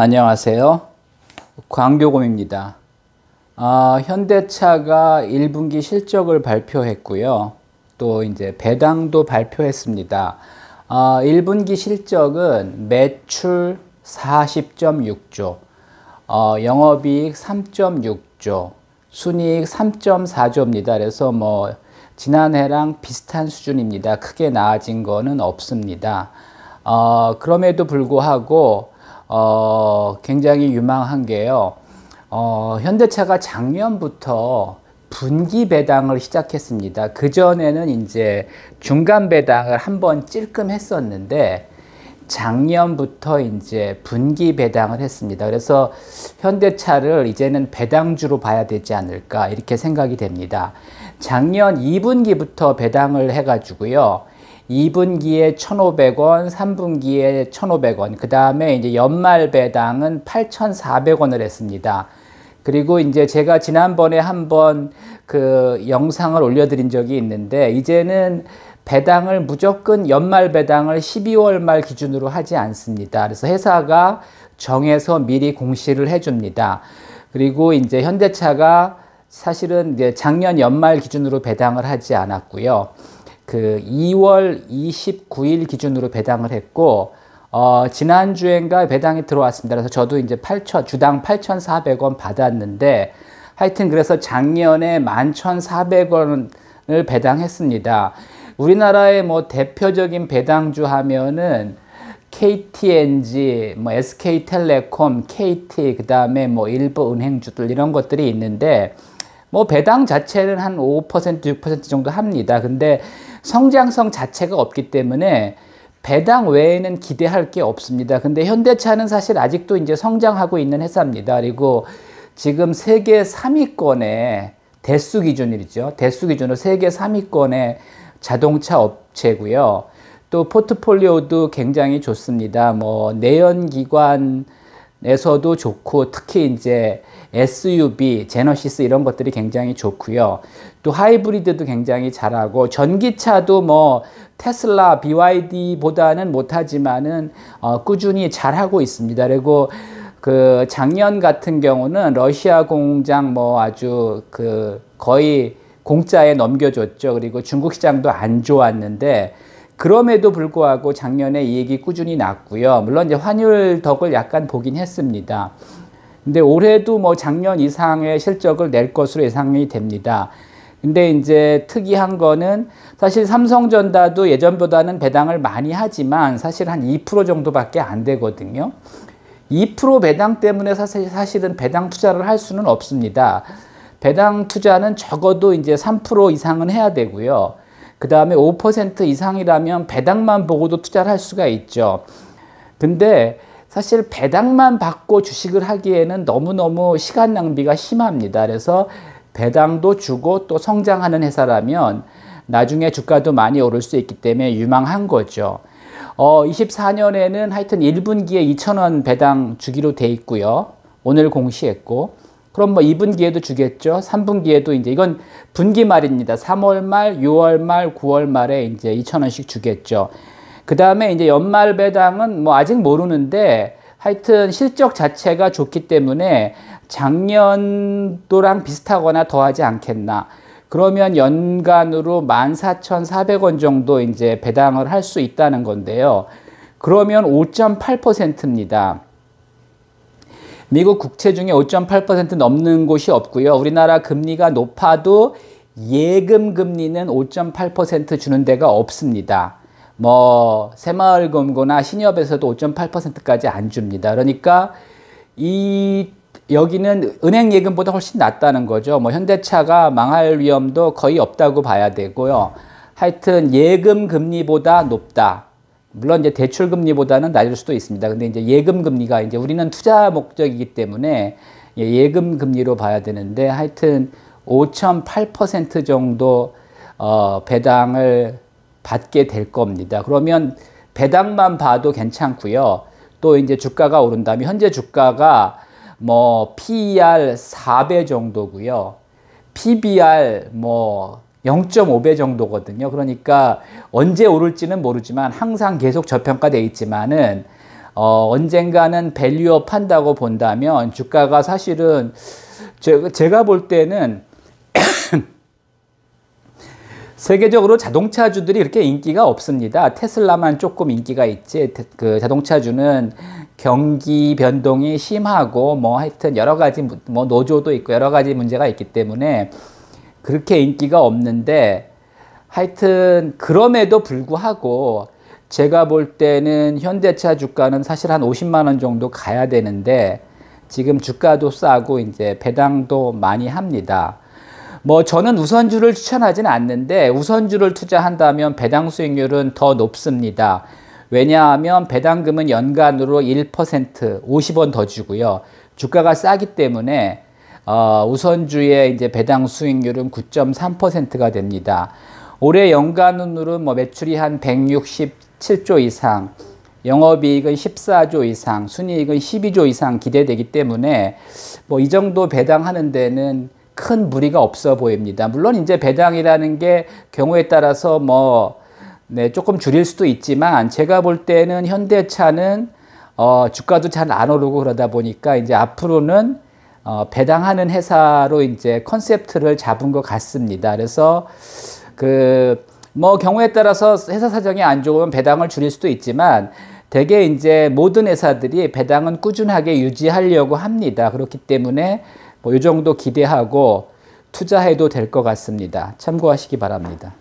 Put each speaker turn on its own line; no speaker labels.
안녕하세요. 광교곰입니다. 현대차가 1분기 실적을 발표했고요. 또 이제 배당도 발표했습니다. 1분기 실적은 매출 40.6조, 영업이익 3.6조, 순이익 3.4조입니다. 그래서 지난해랑 비슷한 수준입니다. 크게 나아진 거는 없습니다. 그럼에도 불구하고 굉장히 유망한 게요. 현대차가 작년부터 분기 배당을 시작했습니다. 그전에는 이제 중간 배당을 한번 찔끔 했었는데 작년부터 이제 분기 배당을 했습니다. 그래서 현대차를 이제는 배당주로 봐야 되지 않을까 이렇게 생각이 됩니다. 작년 2분기부터 배당을 해가지고요. 2분기에 1,500원, 3분기에 1,500원, 그 다음에 이제 연말 배당은 8,400원을 했습니다. 그리고 이제 제가 지난번에 한번 그 영상을 올려드린 적이 있는데, 이제는 배당을 무조건 연말 배당을 12월 말 기준으로 하지 않습니다. 그래서 회사가 정해서 미리 공시를 해줍니다. 그리고 이제 현대차가 사실은 이제 작년 연말 기준으로 배당을 하지 않았고요. 그 2월 29일 기준으로 배당을 했고, 지난주엔가 배당이 들어왔습니다. 그래서 저도 이제 주당 8,400원 받았는데, 하여튼 그래서 작년에 11,400원을 배당했습니다. 우리나라의 대표적인 배당주 하면은 KTNG, SK텔레콤, KT, 그 다음에 일부 은행주들 이런 것들이 있는데, 배당 자체는 한 5%, 6% 정도 합니다. 근데 성장성 자체가 없기 때문에 배당 외에는 기대할 게 없습니다. 근데 현대차는 사실 아직도 이제 성장하고 있는 회사입니다. 그리고 지금 세계 3위권의 대수 기준이죠. 대수 기준으로 세계 3위권의 자동차 업체고요. 또 포트폴리오도 굉장히 좋습니다. 내연기관에서도 좋고, 특히 이제 SUV, 제너시스 이런 것들이 굉장히 좋고요. 또 하이브리드도 굉장히 잘하고, 전기차도 테슬라, BYD보다는 못하지만은 꾸준히 잘하고 있습니다. 그리고 그 작년 같은 경우는 러시아 공장 아주 거의 공짜에 넘겨줬죠. 그리고 중국 시장도 안 좋았는데, 그럼에도 불구하고 작년에 이익이 꾸준히 났고요. 물론 이제 환율 덕을 약간 보긴 했습니다. 근데 올해도 작년 이상의 실적을 낼 것으로 예상이 됩니다. 근데 이제 특이한 거는 사실 삼성전자도 예전보다는 배당을 많이 하지만 사실 한 2% 정도밖에 안 되거든요. 2% 배당 때문에 사실은 배당 투자를 할 수는 없습니다. 배당 투자는 적어도 이제 3% 이상은 해야 되고요. 그 다음에 5% 이상이라면 배당만 보고도 투자를 할 수가 있죠. 근데 사실 배당만 받고 주식을 하기에는 너무너무 시간 낭비가 심합니다. 그래서 배당도 주고 또 성장하는 회사라면 나중에 주가도 많이 오를 수 있기 때문에 유망한 거죠. 24년에는 하여튼 1분기에 2,000원 배당 주기로 돼 있고요. 오늘 공시했고, 그럼 2분기에도 주겠죠. 3분기에도 이제 이건 분기 말입니다. 3월 말, 6월 말, 9월 말에 이제 2,000원씩 주겠죠. 그 다음에 이제 연말 배당은 아직 모르는데, 하여튼 실적 자체가 좋기 때문에 작년도랑 비슷하거나 더하지 않겠나. 그러면 연간으로 14,400원 정도 이제 배당을 할 수 있다는 건데요. 그러면 5.8%입니다. 미국 국채 중에 5.8% 넘는 곳이 없고요. 우리나라 금리가 높아도 예금 금리는 5.8% 주는 데가 없습니다. 새마을금고나 신협에서도 5.8%까지 안 줍니다. 그러니까 여기는 은행 예금보다 훨씬 낫다는 거죠. 현대차가 망할 위험도 거의 없다고 봐야 되고요. 하여튼 예금 금리보다 높다. 물론 이제 대출 금리보다는 낮을 수도 있습니다. 근데 이제 예금 금리가 이제 우리는 투자 목적이기 때문에 예금 금리로 봐야 되는데, 하여튼 5.8% 정도 배당을 받게 될 겁니다. 그러면 배당만 봐도 괜찮고요. 또 이제 주가가 오른다면 현재 주가가 PER 4배 정도고요. PBR 0.5배 정도거든요. 그러니까 언제 오를지는 모르지만 항상 계속 저평가되어 있지만은 언젠가는 밸류업 한다고 본다면 주가가 사실은 제가 볼 때는 세계적으로 자동차주들이 그렇게 인기가 없습니다. 테슬라만 조금 인기가 있지. 그 자동차주는 경기 변동이 심하고 뭐 하여튼 여러 가지 뭐 노조도 있고 여러 가지 문제가 있기 때문에 그렇게 인기가 없는데 하여튼 그럼에도 불구하고 제가 볼 때는 현대차 주가는 사실 한 50만 원 정도 가야 되는데 지금 주가도 싸고 이제 배당도 많이 합니다. 뭐 저는 우선주를 추천하지는 않는데 우선주를 투자한다면 배당 수익률은 더 높습니다. 왜냐하면 배당금은 연간으로 1% 50원 더 주고요. 주가가 싸기 때문에 우선주의 이제 배당 수익률은 9.3%가 됩니다. 올해 연간으로는 뭐 매출이 한 167조 이상, 영업이익은 14조 이상, 순이익은 12조 이상 기대되기 때문에 뭐 이 정도 배당하는 데는 큰 무리가 없어 보입니다. 물론 이제 배당이라는 게 경우에 따라서 뭐 조금 줄일 수도 있지만 제가 볼 때는 현대차는 주가도 잘 안 오르고 그러다 보니까 이제 앞으로는 배당하는 회사로 이제 컨셉트를 잡은 것 같습니다. 그래서 뭐 경우에 따라서 회사 사정이 안 좋으면 배당을 줄일 수도 있지만 대개 이제 모든 회사들이 배당은 꾸준하게 유지하려고 합니다. 그렇기 때문에 뭐 이 정도 기대하고 투자해도 될 것 같습니다. 참고하시기 바랍니다.